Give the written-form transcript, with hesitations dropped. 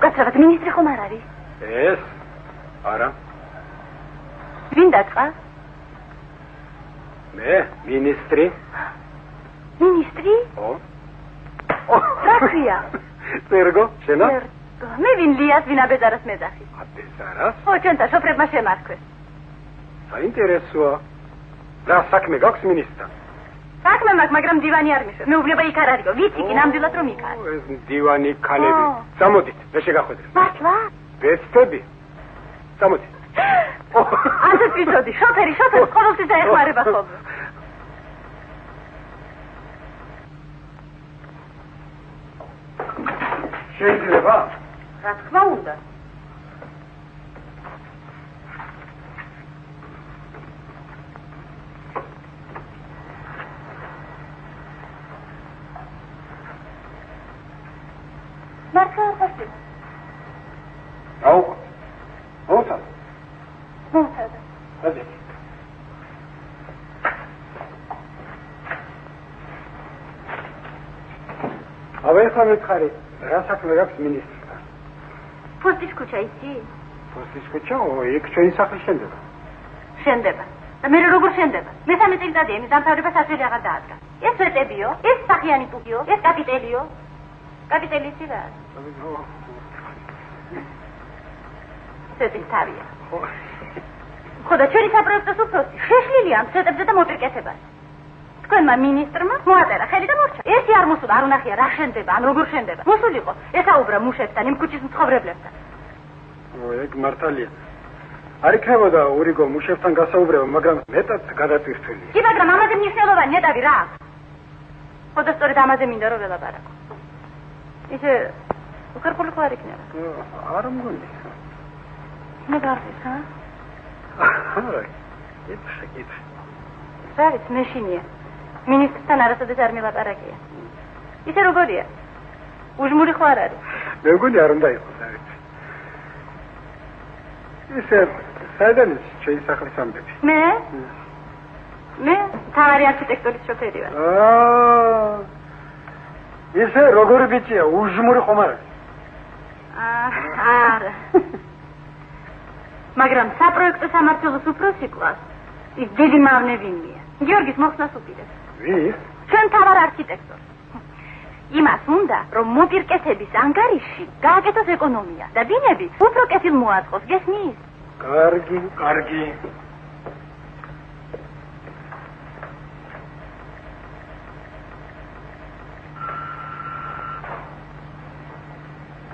უკაცრავად მინისტრი ხომ არ არის? ეს? არა. ვინ დაწყა? მე, მინისტრი. მინისტრი? რა ქვია? სერგო, შენა? მე ვინ ლიას, ვინ აბეზარას მეძახი. აბეზარას? ჩვენთან სოფრებმა შემარქვეს. საინტერესოა. რა საქმე გაქვს მინისტრთან? საქმე მაქვს, მაგრამ დივანი არ მიშვე. მეუბნება იქ არ არისო. ვიცი კი ნამდვილად რომ იქ არის. ეს დივანი ქალები. წამოდით, მე შეგახვედრე. მართლა? ვეცდები. წამოდით. ასე ვიწოდი, შოფერი, ყოველთვის დაეხმარება ხოლმე. შეიძლება? რა თქმა უნდა. მართლა არ ხარ? აუ. მოუწა. მოუწა. ადი. აბა მითხარი, რა საქმე გაქვს მინისტრთან? ფოსტის ქუჩა იცი? ფოსტის ქუჩა? იქ ჩვენი სახლის შენდება. შენდება. და მე როგორ შენდება? მესამე წელიწადია იმის დამთავრება საჭირო აღარ დაადგა. ეს სვეტებიო, ეს სახიანი ტუქიო, ეს კაპიტელიო. კაპიტელი იცი რა? სვეტის თავია. ხო და ჩვენი საპროექტო უფროსი შეშლილია ამ სვეტებზე და მოპირკეთებას. თქვენმა მინისტრმა მოაწერა ხელი და მორჩა. ერთი არ მოსულა, არ უნახია რა შენდება, ან როგორ შენდება. მოსულიყო, ესაუბრა მუშებთან, იმ ქუჩის მცხოვრებლებთან. ეგ მართალია. არ იქნებოდა ურიგო მუშებთან გასაუბრება, მაგრამ მეტად გადატვირთველი. კი, მაგრამ ამაზე მნიშვნელოვანი ნეტავი რა აქვს? ხო და სწორედ ამაზე მინდა რომ ველაპარაკო. ისე უხერხული ხო არ იქნება? არ მგონი. მე გარდეს, ჰა? არა, იცი. ზარიც მეშინია. მინისტრთან არასოდეს არ მილაპარაკია. ისე როგორია? უჟმური ხო არ არის? მე მგონი არ უნდა იყოს, ზარიც. ისე საიდან ის ჩვენი სახლის ამბები? მე თავარი არქიტექტურის შოფერი ვარ. ისე როგორი ბიჭია, უჟმური ხომ არ არის? არა. მაგრამ საპროექტო სამართლოს უფროსი კლას ის დიდი მავნე ვინია? გიორგის მოხსნას უპირებს. ვის? ჩვენ თავარ არქიტექტორს. იმას უნდა, რომ მოპირკეთების ანგარიში გააკეთოს ეკონომია და ბინები უფრო კეთილ მოაწყოს, გესმის? კარგი.